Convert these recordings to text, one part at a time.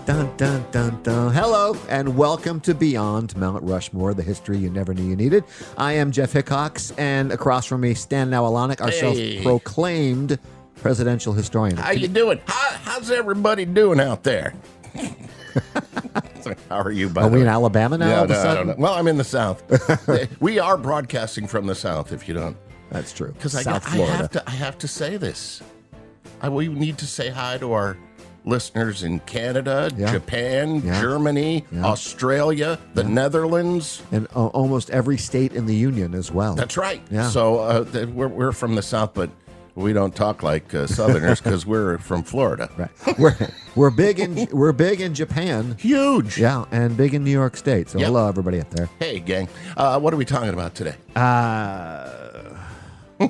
Dun, dun, dun, dun. Hello, and welcome to Beyond Mount Rushmore, the history you never knew you needed. I am Jeff Hickox, and across from me, Stan Nawalanik, our self-proclaimed presidential historian. How you doing? How's everybody doing out there? How are you, by the way? Are we in Alabama now all of a I sudden? don't know. Well, I'm in the South. We are broadcasting from the South, if you don't. That's true. Because Florida. I have to say this. We need to say hi to our listeners in Canada, Japan, Germany, Australia, the Netherlands. And almost every state in the Union as well. That's right. Yeah. So we're from the South, but we don't talk like Southerners because we're from Florida. Right. We're big in Japan. Huge. Yeah, and big in New York State. So hello, everybody up there. Hey, gang. What are we talking about today? I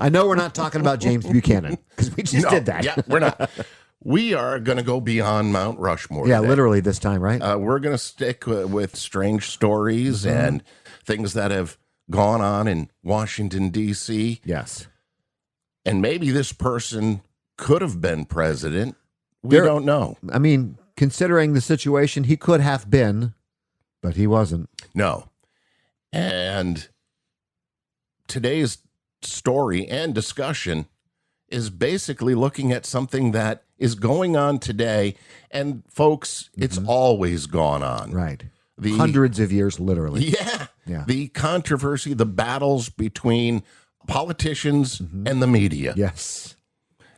know we're not talking about James Buchanan because we just did that. Yeah, we're not. We are going to go beyond Mount Rushmore. Yeah, today. literally this time, right? We're going to stick with strange stories and things that have gone on in Washington, D.C. Yes. And maybe this person could have been president. We don't know. I mean, considering the situation, he could have been, but he wasn't. No. And today's story and discussion is basically looking at something that is going on today. And folks, it's always gone on. Right. Hundreds of years, literally. Yeah. The controversy, the battles between politicians and the media. Yes.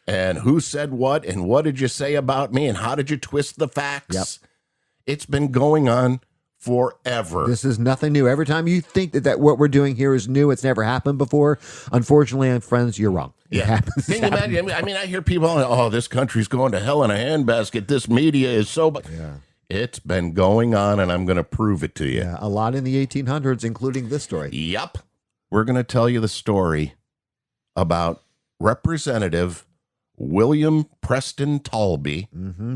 And who said what, and what did you say about me, and how did you twist the facts? Yep. It's been going on forever. This is nothing new. Every time you think that what we're doing here is new, it's never happened before. Unfortunately, and friends, you're wrong. It happens. Can you imagine? I mean, I hear people, oh, this country's going to hell in a handbasket. This media is so... Yeah. It's been going on, and I'm going to prove it to you. Yeah, a lot in the 1800s, including this story. Yep. We're going to tell you the story about Representative William Preston Talby,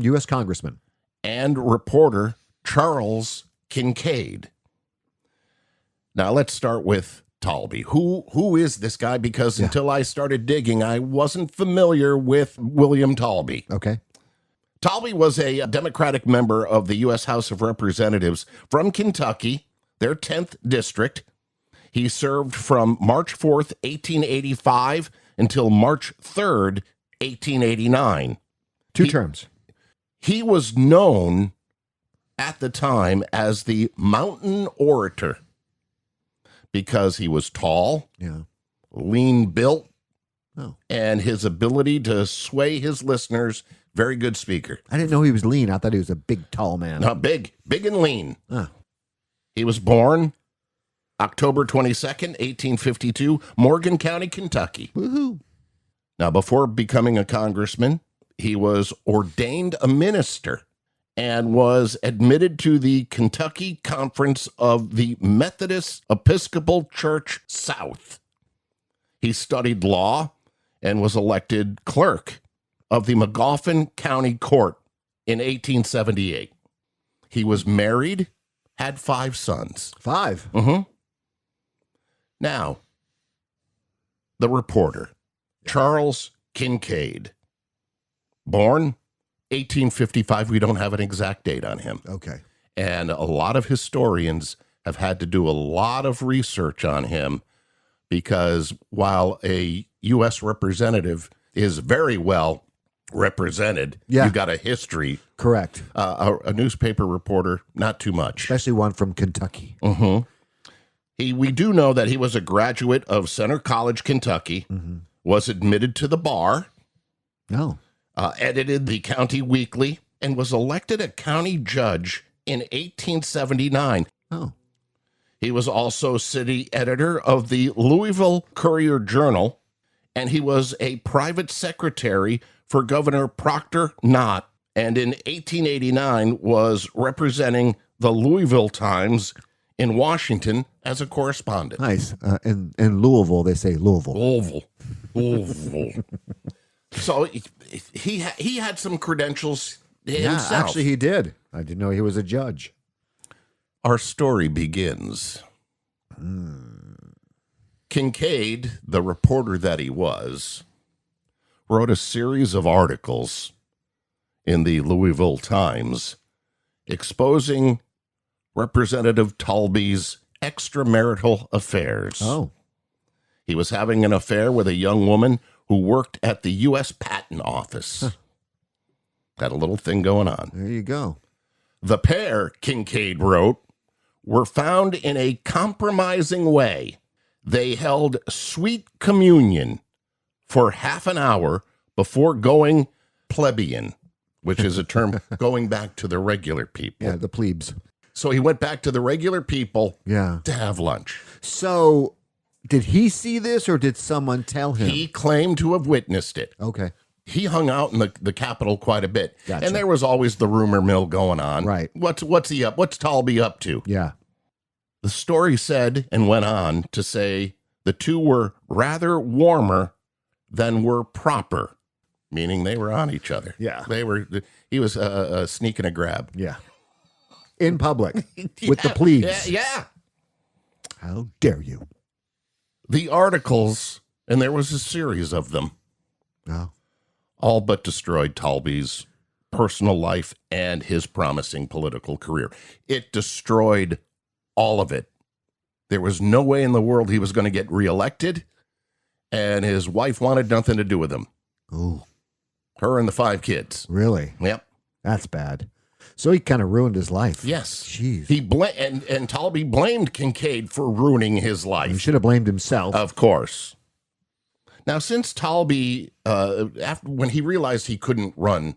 U.S. Congressman, and reporter Charles Kincaid. Now, let's start with Talby. Who is this guy? Because until I started digging, I wasn't familiar with William Talby. Okay. Talby was a Democratic member of the U.S. House of Representatives from Kentucky, their 10th district. He served from March 4th, 1885 until March 3rd, 1889. Two terms. He was known at the time as the Mountain Orator because he was tall, lean built, and his ability to sway his listeners. Very good speaker. I didn't know he was lean. I thought he was a big, tall man. Not big and lean. He was born October 22nd, 1852, Morgan County, Kentucky. Woohoo. Now, before becoming a congressman, he was ordained a minister and was admitted to the Kentucky Conference of the Methodist Episcopal Church South. He studied law and was elected clerk of the Magoffin County Court in 1878. He was married, had 5 sons. 5? Now, the reporter, Charles Kincaid, born 1855. We don't have an exact date on him. Okay. And a lot of historians have had to do a lot of research on him because while a U.S. representative is very well represented, you've got a history. Correct. A newspaper reporter, not too much. Especially one from Kentucky. We do know that he was a graduate of Center College, Kentucky, was admitted to the bar, edited the County Weekly, and was elected a county judge in 1879. He was also city editor of the Louisville Courier-Journal, and he was a private secretary for Governor Proctor Knott, and in 1889 was representing the Louisville Times in Washington as a correspondent. Nice. In Louisville, they say Louisville. Louisville. So he had some credentials himself. Yeah, actually he did. I didn't know he was a judge. Our story begins. Kincaid, the reporter that he was, wrote a series of articles in the Louisville Times exposing Representative Talby's extramarital affairs. Oh. He was having an affair with a young woman who worked at the U.S. Patent Office. Huh. Got a little thing going on. There you go. The pair, Kincaid wrote, were found in a compromising way. They held sweet communion for half an hour before going plebeian, which is a term going back to the regular people. Yeah, the plebes. So he went back to the regular people to have lunch. So did he see this or did someone tell him? He claimed to have witnessed it. Okay. He hung out in the Capitol quite a bit. Gotcha. And there was always the rumor mill going on. Right. What's he up? What's Talby up to? Yeah. The story said and went on to say the two were rather warmer than were proper, meaning they were on each other. Yeah. He was sneaking a grab. Yeah. In public with the plebes. Yeah. How dare you? The articles, and there was a series of them, Oh. all but destroyed Talby's personal life and his promising political career. It destroyed all of it. There was no way in the world he was going to get reelected, and his wife wanted nothing to do with him. Oh. Her and the 5 kids. Really? Yep. That's bad. So he kind of ruined his life. Yes. Jeez. He and Talby blamed Kincaid for ruining his He life. should have blamed himself. Of course. Now, since Talby, when he realized he couldn't run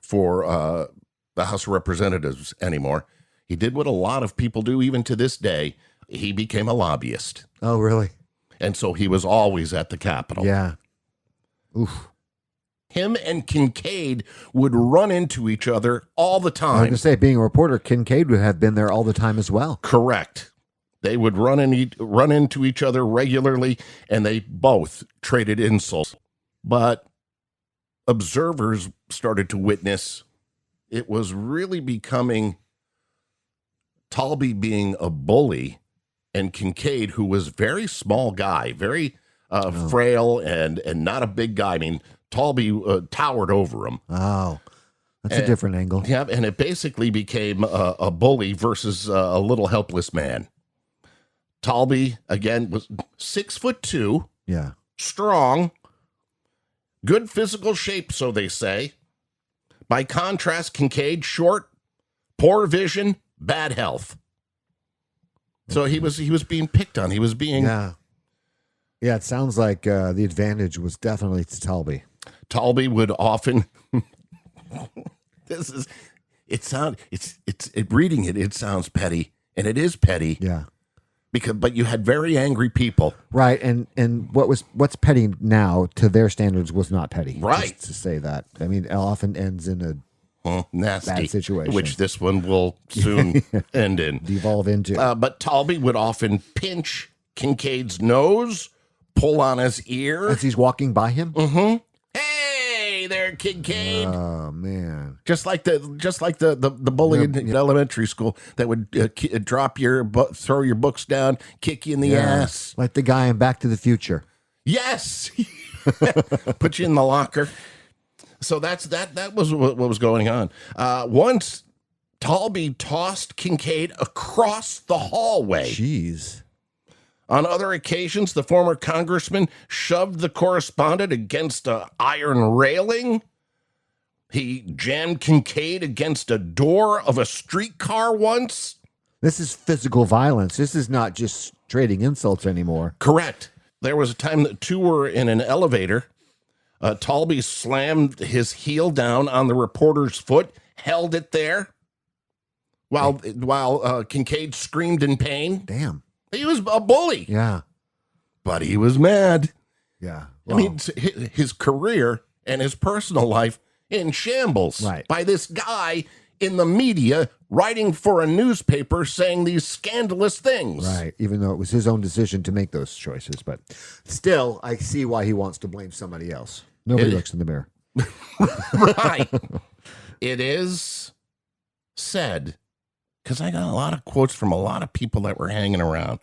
for the House of Representatives anymore, he did what a lot of people do even to this day. He became a lobbyist. Oh, really? And so he was always at the Capitol. Yeah. Oof. Him and Kincaid would run into each other all the I was time. going to say, being a reporter, Kincaid would have been there all the time as well. Correct. They would run into each other regularly, and they both traded insults. But observers started to witness it was really becoming Talby being a bully, and Kincaid, who was very small guy, very frail and not a big guy. I mean, Talby towered over him. Oh, that's a different angle. Yeah, and it basically became a bully versus a little helpless man. Talby, again, was 6'2", Yeah. strong, good physical shape, so they say. By contrast, Kincaid, short, poor vision, bad health. So he was being picked on. He was being... Yeah. Yeah, it sounds like the advantage was definitely to Talby. Talby would often... reading it sounds petty, and it is petty. Yeah. But you had very angry people. Right, and what's petty now to their standards was not petty. Right. Just to say that. I mean, it often ends in a Nasty bad situation. Which this one will soon end in. Devolve into. But Talby would often pinch Kincaid's nose, pull on his ear. As he's walking by him? Mm-hmm. Hey there, Kincaid. Oh, man. Just like the bully in elementary school that would drop throw your books down, kick you in the ass. Like the guy in Back to the Future. Yes. Put you in the locker. So that was what was going on. Once Talby tossed Kincaid across the hallway. Jeez. On other occasions, the former congressman shoved the correspondent against an iron railing. He jammed Kincaid against a door of a streetcar once. This is physical violence. This is not just trading insults anymore. Correct. There was a time that two were in an elevator. Talby slammed his heel down on the reporter's foot, held it there, while Kincaid screamed in pain. Damn. He was a bully. Yeah. But he was mad. Yeah. Well, I mean, his career and his personal life in shambles by this guy in the media writing for a newspaper saying these scandalous things. Right. Even though it was his own decision to make those choices. But still, I see why he wants to blame somebody else. Nobody looks in the mirror. Right. It is said, because I got a lot of quotes from a lot of people that were hanging around.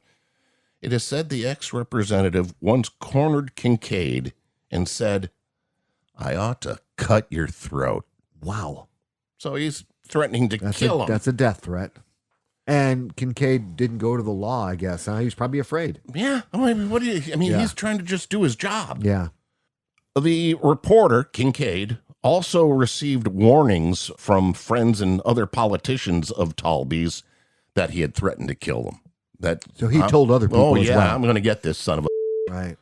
It is said the ex-representative once cornered Kincaid and said, "I ought to cut your throat." Wow. So he's threatening to kill him. That's a death threat. And Kincaid didn't go to the law, I guess. Huh? He was probably afraid. Yeah. He's trying to just do his job. Yeah. The reporter, Kincaid, also received warnings from friends and other politicians of Talby's that he had threatened to kill them. So he told other people as well. I'm going to get this son of a... Right.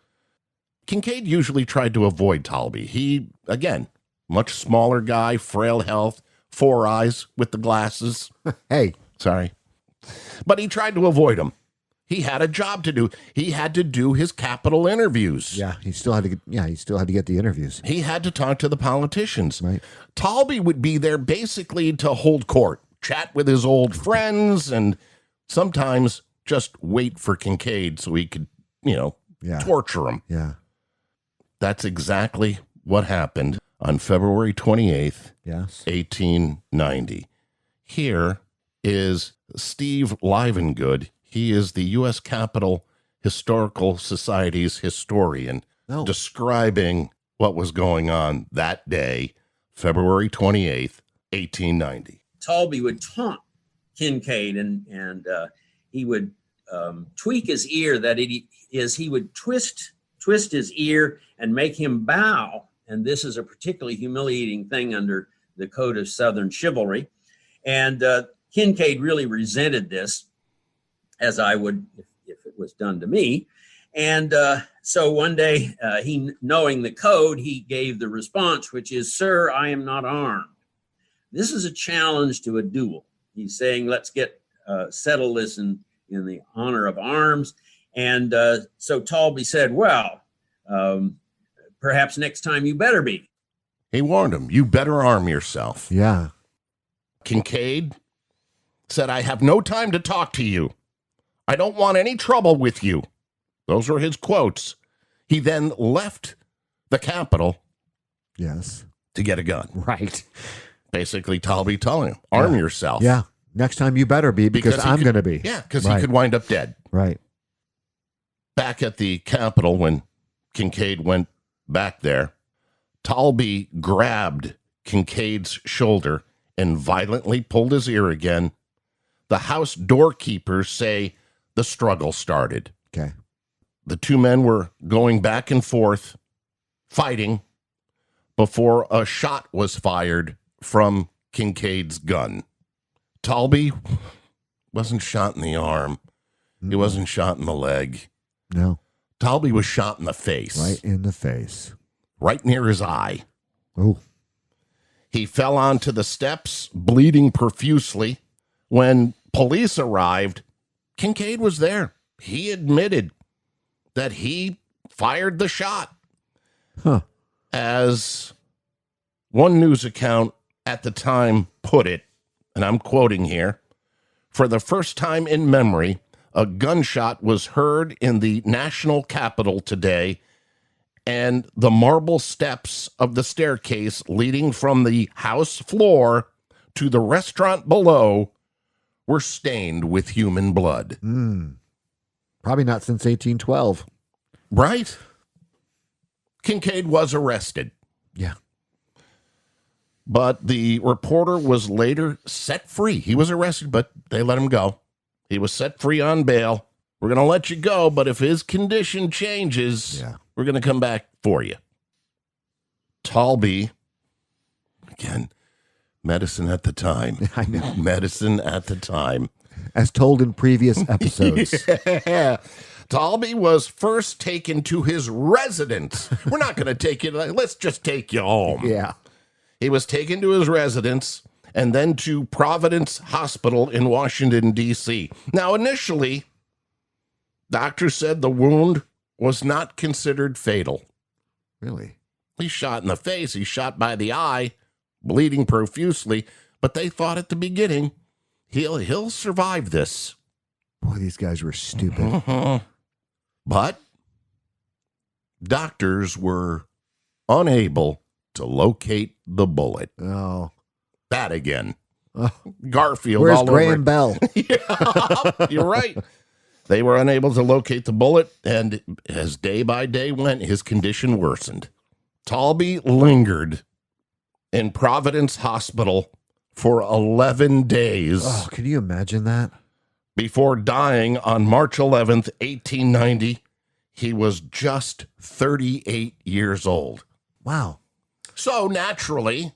Kincaid usually tried to avoid Talby. He, again, much smaller guy, frail health, 4 eyes with the glasses. Hey. Sorry. But he tried to avoid him. He had a job to do. He had to do his Capitol interviews. Yeah, he still had to get the interviews. He had to talk to the politicians. Right. Talby would be there basically to hold court, chat with his old friends, and sometimes just wait for Kincaid so he could, torture him. Yeah. That's exactly what happened on February 28th, yes, 1890. Here is Steve Livengood. He is the U.S. Capitol Historical Society's historian, describing what was going on that day, February 28th, 1890. Talby would taunt Kincaid, and he would tweak his ear. He would twist his ear and make him bow. And this is a particularly humiliating thing under the code of Southern chivalry. And Kincaid really resented this, as I would if it was done to me. And so one day, he, knowing the code, he gave the response, which is, "Sir, I am not armed." This is a challenge to a duel. He's saying, let's settle this in the honor of arms. And so Talby said, well, perhaps next time you better be. He warned him, you better arm yourself. Yeah. Kincaid said, I have no time to talk to you. I don't want any trouble with you. Those were his quotes. He then left the Capitol. Yes. To get a gun. Right. Basically, Talby telling him, arm yourself. Yeah. Next time you better be because I'm going to be. Yeah, because he could wind up dead. Right. Back at the Capitol, when Kincaid went back there, Talby grabbed Kincaid's shoulder and violently pulled his ear again. The house doorkeepers say the struggle started. Okay. The two men were going back and forth, fighting, before a shot was fired from Kincaid's gun. Talby wasn't shot in the arm. He wasn't shot in the leg. No. Talby was shot in the face. Right in the face. Right near his eye. Oh. He fell onto the steps, bleeding profusely. When police arrived, Kincaid was there. He admitted that he fired the shot. Huh. As one news account at the time put it, and I'm quoting here, for the first time in memory, a gunshot was heard in the national Capitol today, and the marble steps of the staircase leading from the house floor to the restaurant below were stained with human blood. Probably not since 1812. Right? Kincaid was arrested. Yeah. But the reporter was later set free. He was arrested, but they let him go. He was set free on bail. We're going to let you go, but if his condition changes, we're going to come back for you. Talby, again, medicine at the time. I know. Medicine at the time. As told in previous episodes. Yeah. Talby was first taken to his residence. We're not going to take you. Let's just take you home. Yeah. He was taken to his residence and then to Providence Hospital in Washington, D.C. Now, initially, doctors said the wound was not considered fatal. Really? He's shot in the face. He's shot by the eye, bleeding profusely. But they thought at the beginning, he'll survive this. Boy, these guys were stupid. But doctors were unable to locate the bullet. Oh. That again. Oh. Garfield Where's all Graham over. Bell? Yeah, you're right. They were unable to locate the bullet, and as day by day went, his condition worsened. Talby lingered in Providence Hospital for 11 days. Oh, can you imagine that? Before dying on March 11th, 1890, he was just 38 years old. Wow. So naturally,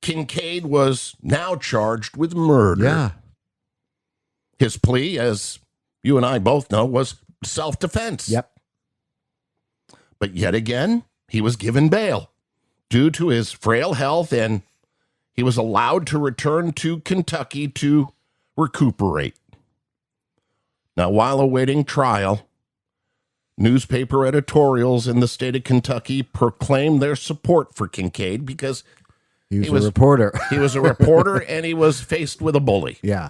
Kincaid was now charged with murder. Yeah. His plea, as you and I both know, was self-defense. Yep. But yet again, he was given bail due to his frail health, and he was allowed to return to Kentucky to recuperate. Now, while awaiting trial, newspaper editorials in the state of Kentucky proclaimed their support for Kincaid because He was a reporter. he was a reporter and he was faced with a bully. Yeah.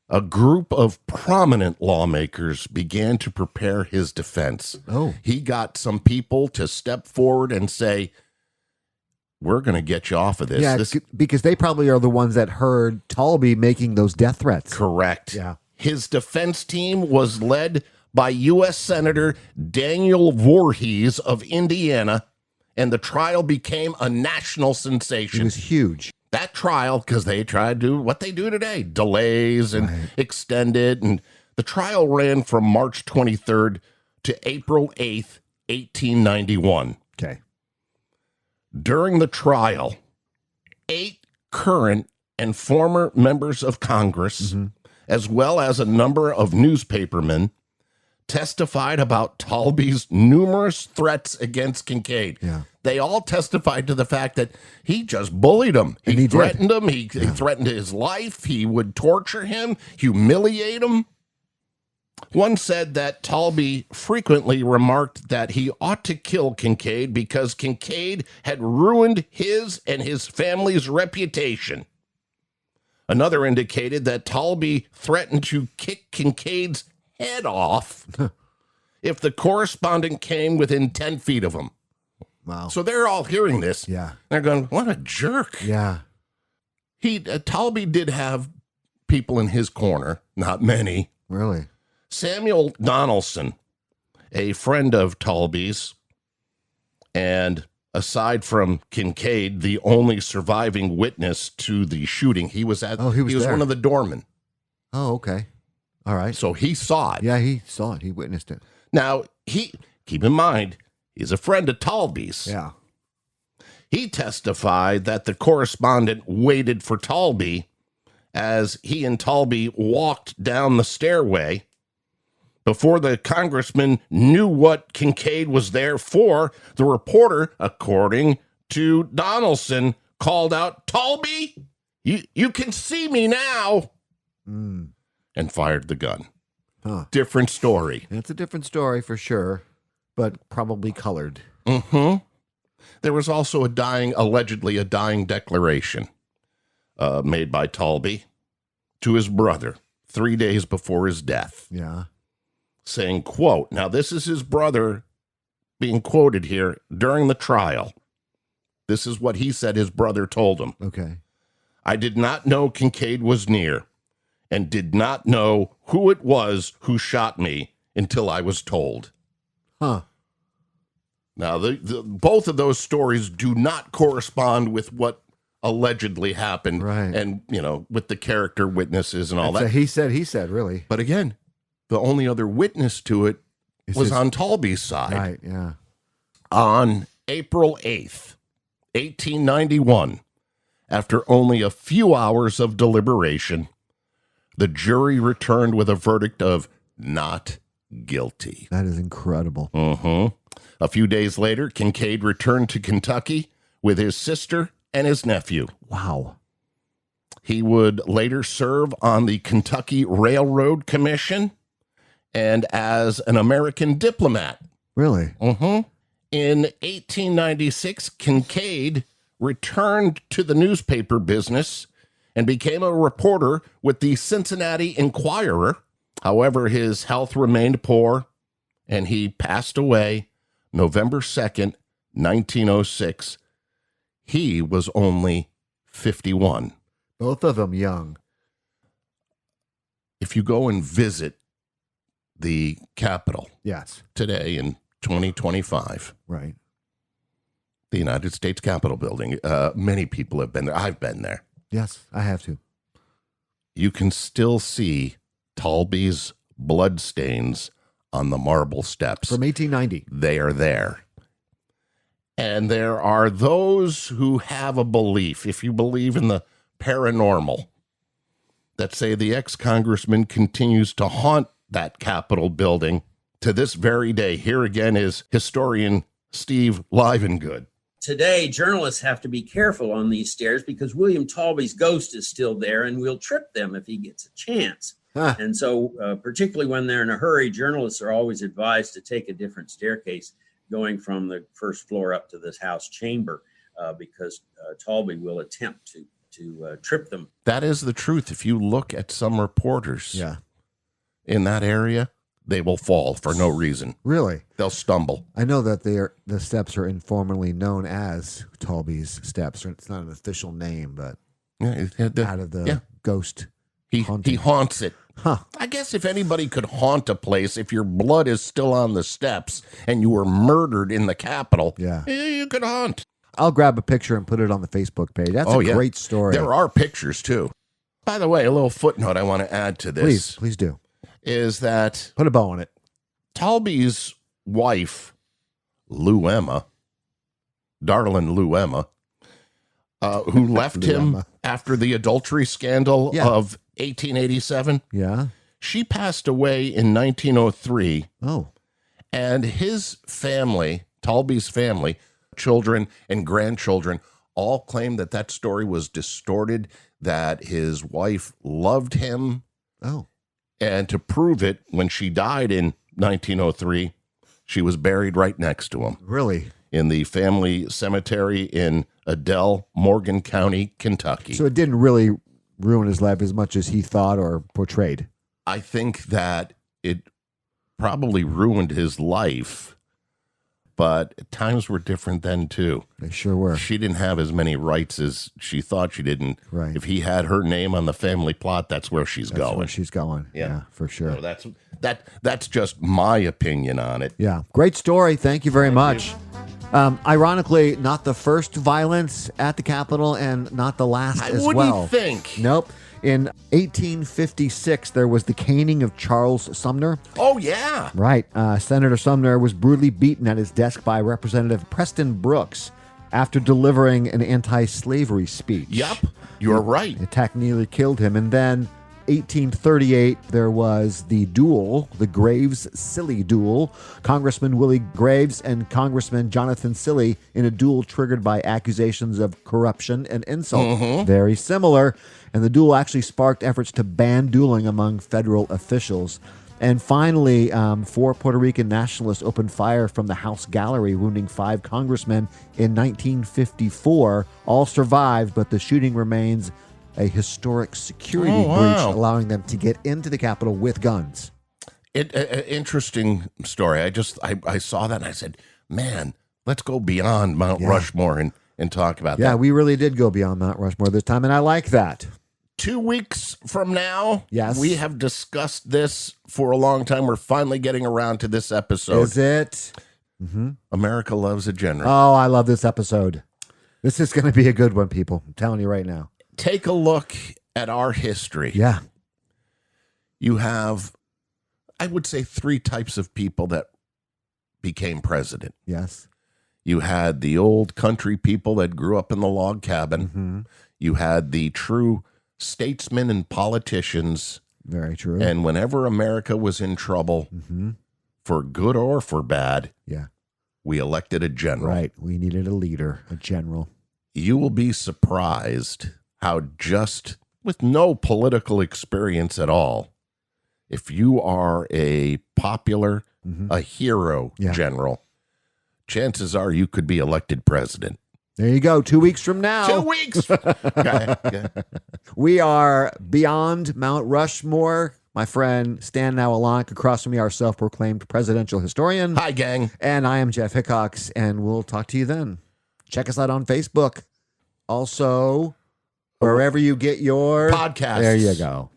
A group of prominent lawmakers began to prepare his defense. Oh. He got some people to step forward and say, we're going to get you off of this. Yeah, because they probably are the ones that heard Talby making those death threats. Correct. Yeah. His defense team was led by U.S. Senator Daniel Voorhees of Indiana, and the trial became a national sensation. It was huge. That trial, because they tried to do what they do today, delays and extend it. And the trial ran from March 23rd to April 8th, 1891. Okay. During the trial, 8 current and former members of Congress, as well as a number of newspapermen, testified about Talby's numerous threats against Kincaid. Yeah. They all testified to the fact that he just bullied him. He threatened him. He threatened his life. He would torture him, humiliate him. One said that Talby frequently remarked that he ought to kill Kincaid because Kincaid had ruined his and his family's reputation. Another indicated that Talby threatened to kick Kincaid's head off if the correspondent came within 10 feet of him. Wow. So they're all hearing this. Yeah. They're going, what a jerk. Yeah. Talby did have people in his corner, not many. Really? Samuel Donaldson, a friend of Talby's, and aside from Kincaid, the only surviving witness to the shooting, he was he was there. one of the doormen. Oh, okay. All right. So he saw it. Yeah, he saw it. He witnessed it. Now, keep in mind, he's a friend of Talby's. Yeah. He testified that the correspondent waited for Talby as he and Talby walked down the stairway. Before the congressman knew what Kincaid was there for, the reporter, according to Donaldson, called out, "Talby, you can see me now," and fired the gun. Huh. Different story. It's a different story for sure, but probably colored. There was also allegedly a dying declaration made by Talby to his brother 3 days before his death. Yeah. Saying, quote, now this is his brother being quoted here during the trial. This is what he said his brother told him. Okay. I did not know Kincaid was near and did not know who it was who shot me until I was told. Huh. Now, both of those stories do not correspond with what allegedly happened. Right. And, with the character witnesses and all that. He said, really. But again, the only other witness to it was on Talby's side. Right, yeah. On April 8th, 1891, after only a few hours of deliberation, the jury returned with a verdict of not guilty. That is incredible. A few days later, Kincaid returned to Kentucky with his sister and his nephew. Wow. He would later serve on the Kentucky Railroad Commission and as an American diplomat. Really? In 1896, Kincaid returned to the newspaper business and became a reporter with the Cincinnati Enquirer. However, his health remained poor, and he passed away November 2nd, 1906. He was only 51. Both of them young. If you go and visit the Capitol Yes. today in 2025, Right. the United States Capitol building, many people have been there. I've been there. Yes, I have to. You can still see Talby's bloodstains on the marble steps. From 1890. They are there. And there are those who have a belief, if you believe in the paranormal, that say the ex-congressman continues to haunt that Capitol building to this very day. Here again is historian Steve Livengood. Today, journalists have to be careful on these stairs because William Talby's ghost is still there and will trip them if he gets a chance. Huh. And so, particularly when they're in a hurry, journalists are always advised to take a different staircase going from the first floor up to this house chamber because Talby will attempt to trip them. That is the truth. If you look at some reporters in that area, they will fall for no reason. Really? They'll stumble. I know that the steps are informally known as Talby's steps. It's not an official name, but out of the ghost. He haunts it. Huh. I guess if anybody could haunt a place, if your blood is still on the steps and you were murdered in the Capitol, you could haunt. I'll grab a picture and put it on the Facebook page. That's a great story. There are pictures, too. By the way, a little footnote I want to add to this. Please do. Is that put a bow on it. Talby's wife, Darlin Lou Emma, who left him after the adultery scandal of 1887. Yeah. She passed away in 1903. Oh. And his family, Talby's family, children and grandchildren, all claimed that story was distorted, that his wife loved him. Oh. And to prove it, when she died in 1903, she was buried right next to him. Really? In the family cemetery in Adel, Morgan County, Kentucky. So it didn't really ruin his life as much as he thought or portrayed. I think that it probably ruined his life, but times were different then, too. They sure were. She didn't have as many rights as she thought she didn't. Right. If he had her name on the family plot, that's where she's going. Where she's going. Yeah, for sure. So that's just my opinion on it. Yeah. Great story. Thank you very much. Ironically, not the first violence at the Capitol and not the last as well. I wouldn't think. Nope. In 1856, there was the caning of Charles Sumner. Oh, yeah. Right. Senator Sumner was brutally beaten at his desk by Representative Preston Brooks after delivering an anti-slavery speech. Yep. You're right. The attack nearly killed him. And then 1838, there was the duel, the Graves-Silly duel. Congressman Willie Graves and Congressman Jonathan Silly in a duel triggered by accusations of corruption and insult. Mm-hmm. Very similar. And the duel actually sparked efforts to ban dueling among federal officials. And finally, 4 Puerto Rican nationalists opened fire from the House gallery, wounding 5 congressmen in 1954. All survived, but the shooting remains a historic security breach, allowing them to get into the Capitol with guns. Interesting story. I saw that and I said, man, let's go beyond Mount Rushmore and talk about that. Yeah, we really did go beyond Mount Rushmore this time, and I like that. 2 weeks from now, yes, we have discussed this for a long time. We're finally getting around to this episode. Is it? Mm-hmm. America Loves a General. Oh, I love this episode. This is going to be a good one, people. I'm telling you right now. Take a look at our history. Yeah. You have, I would say, 3 types of people that became president. Yes. You had the old country people that grew up in the log cabin. Mm-hmm. You had the true statesmen and politicians. Very true. And whenever America was in trouble, for good or for bad, we elected a general. Right. We needed a leader, a general. You will be surprised how just with no political experience at all, if you are a popular, a hero general, chances are you could be elected president. There you go. 2 weeks from now. 2 weeks. Okay. We are beyond Mount Rushmore. My friend Stan Nawalonk, across from me, our self-proclaimed presidential historian. Hi, gang. And I am Jeff Hickox, and we'll talk to you then. Check us out on Facebook. Also, wherever you get your podcasts. There you go.